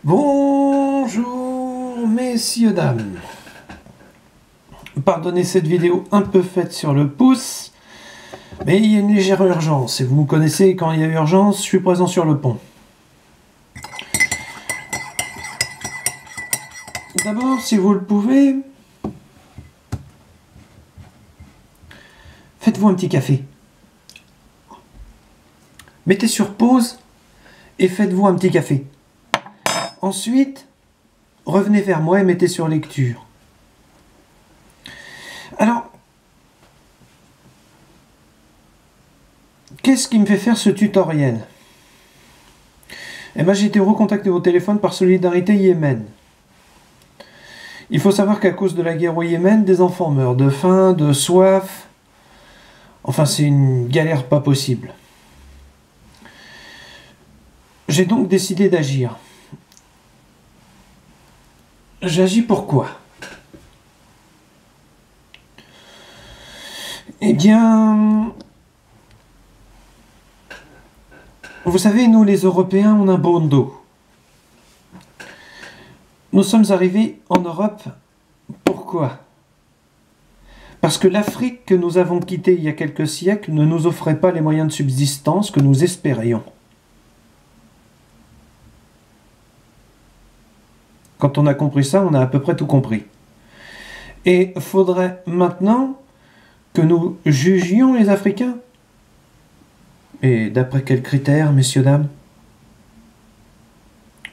Bonjour messieurs, dames. Pardonnez cette vidéo un peu faite sur le pouce, mais il y a une légère urgence. Et vous me connaissez, quand il y a urgence, je suis présent sur le pont. D'abord, si vous le pouvez, faites-vous un petit café. Mettez sur pause et faites-vous un petit café. Ensuite, revenez vers moi et mettez sur lecture. Alors, qu'est-ce qui me fait faire ce tutoriel? Eh bien, j'ai été recontacté au téléphone par Solidarité Yémen. Il faut savoir qu'à cause de la guerre au Yémen, des enfants meurent de faim, de soif. Enfin, c'est une galère pas possible. J'ai donc décidé d'agir. J'agis pourquoi? Eh bien, vous savez, nous les Européens, on a bon dos. Nous sommes arrivés en Europe. Pourquoi? Parce que l'Afrique que nous avons quittée il y a quelques siècles ne nous offrait pas les moyens de subsistance que nous espérions. Quand on a compris ça, on a à peu près tout compris. Et faudrait maintenant que nous jugions les Africains. Et d'après quels critères, messieurs, dames?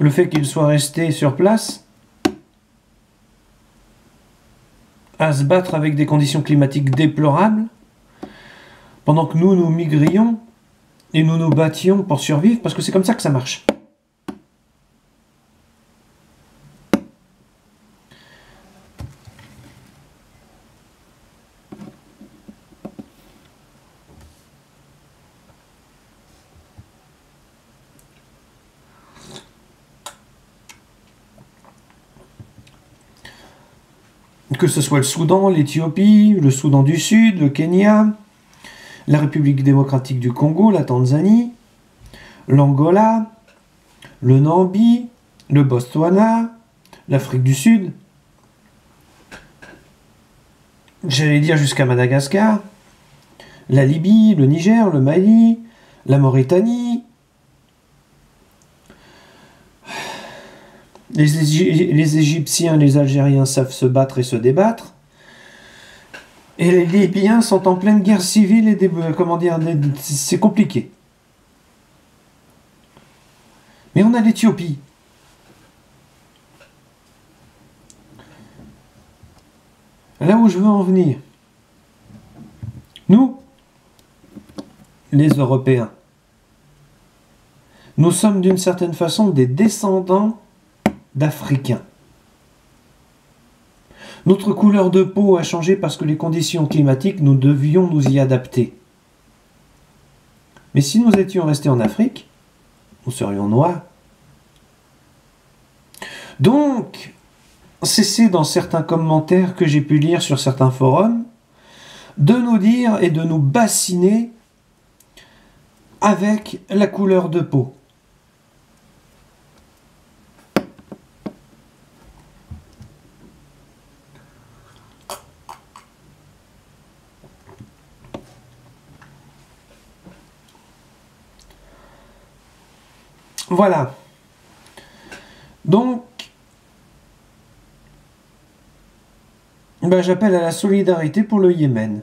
Le fait qu'ils soient restés sur place, à se battre avec des conditions climatiques déplorables, pendant que nous migrions et nous nous battions pour survivre, parce que c'est comme ça que ça marche. Que ce soit le Soudan, l'Éthiopie, le Soudan du Sud, le Kenya, la République démocratique du Congo, la Tanzanie, l'Angola, le Namibie, le Botswana, l'Afrique du Sud, j'allais dire jusqu'à Madagascar, la Libye, le Niger, le Mali, la Mauritanie, les Égyptiens, les Algériens savent se battre et se débattre. Et les Libyens sont en pleine guerre civile et c'est compliqué. Mais on a l'Éthiopie. Là où je veux en venir. Nous, les Européens, nous sommes d'une certaine façon des descendants d'Africains. Notre couleur de peau a changé parce que les conditions climatiques, nous devions nous y adapter. Mais si nous étions restés en Afrique, nous serions noirs. Donc, cessez dans certains commentaires que j'ai pu lire sur certains forums de nous dire et de nous bassiner avec la couleur de peau. Voilà. Donc, j'appelle à la solidarité pour le Yémen.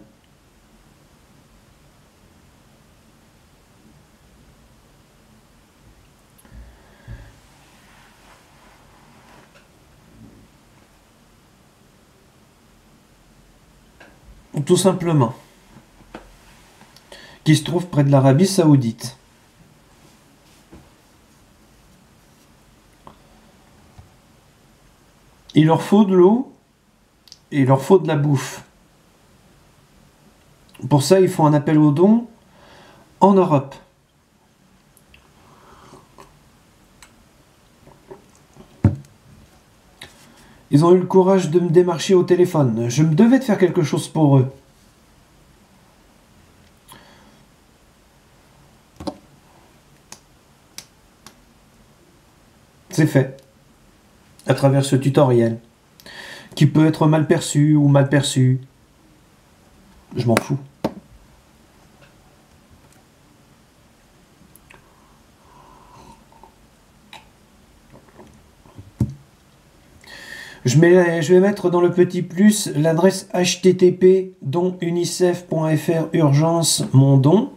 Tout simplement. Qui se trouve près de l'Arabie Saoudite. Il leur faut de l'eau et il leur faut de la bouffe. Pour ça, ils font un appel aux dons en Europe. Ils ont eu le courage de me démarcher au téléphone. Je me devais de faire quelque chose pour eux. C'est fait. à travers ce tutoriel, qui peut être mal perçu ou mal perçu. Je m'en fous. Je vais mettre dans le petit plus l'adresse http donunicef.fr urgence mon don.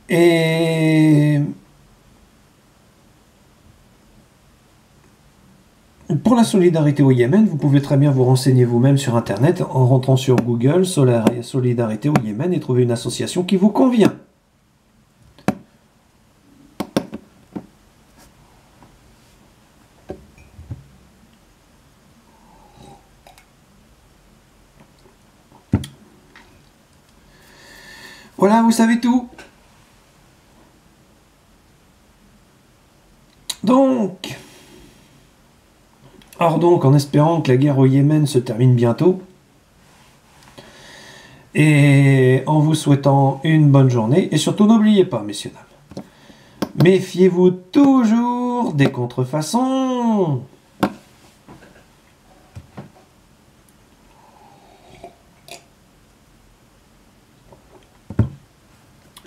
Et pour la solidarité au Yémen, vous pouvez très bien vous renseigner vous-même sur Internet en rentrant sur Google solidarité au Yémen et trouver une association qui vous convient. Voilà, vous savez tout. Donc, en espérant que la guerre au Yémen se termine bientôt, et en vous souhaitant une bonne journée, et surtout n'oubliez pas, messieurs, dames, méfiez-vous toujours des contrefaçons.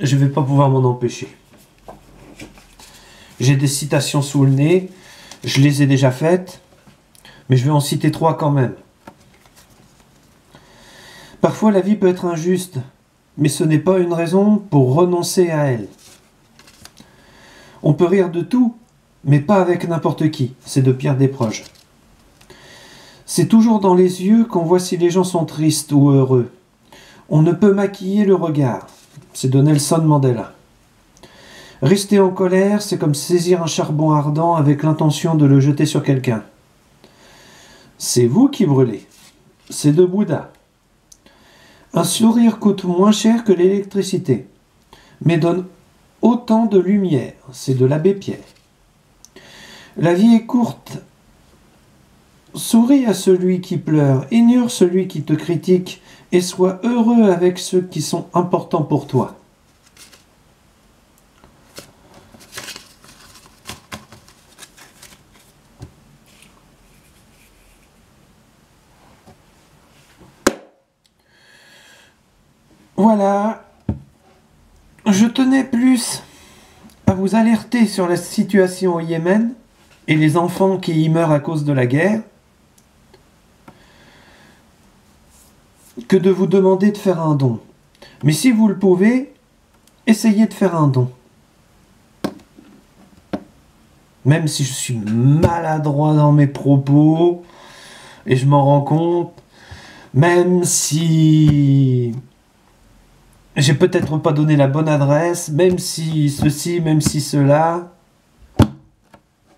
Je ne vais pas pouvoir m'en empêcher. J'ai des citations sous le nez, je les ai déjà faites, mais je vais en citer 3 quand même. Parfois la vie peut être injuste, mais ce n'est pas une raison pour renoncer à elle. On peut rire de tout, mais pas avec n'importe qui, c'est de Pierre Desproges. C'est toujours dans les yeux qu'on voit si les gens sont tristes ou heureux. On ne peut maquiller le regard, c'est de Nelson Mandela. Rester en colère, c'est comme saisir un charbon ardent avec l'intention de le jeter sur quelqu'un. C'est vous qui brûlez. C'est de Bouddha. Un sourire coûte moins cher que l'électricité, mais donne autant de lumière. C'est de l'abbé Pierre. La vie est courte. Souris à celui qui pleure, ignore celui qui te critique et sois heureux avec ceux qui sont importants pour toi. Voilà, je tenais plus à vous alerter sur la situation au Yémen et les enfants qui y meurent à cause de la guerre que de vous demander de faire un don. Mais si vous le pouvez, essayez de faire un don. Même si je suis maladroit dans mes propos, et je m'en rends compte, même si j'ai peut-être pas donné la bonne adresse, même si ceci, même si cela,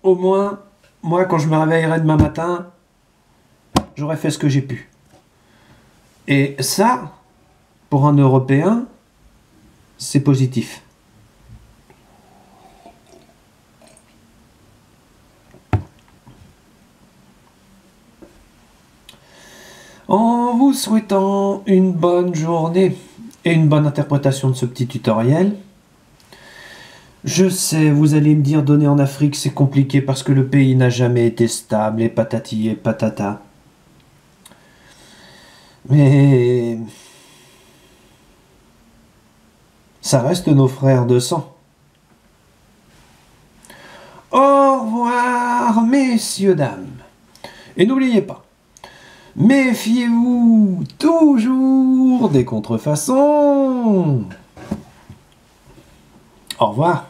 au moins, moi, quand je me réveillerai demain matin, j'aurai fait ce que j'ai pu. Et ça, pour un Européen, c'est positif. En vous souhaitant une bonne journée et une bonne interprétation de ce petit tutoriel, je sais, vous allez me dire donner en Afrique c'est compliqué parce que le pays n'a jamais été stable et patati et patata. Mais ça reste nos frères de sang. Au revoir, messieurs, dames. Et n'oubliez pas, méfiez-vous toujours des contrefaçons. Au revoir.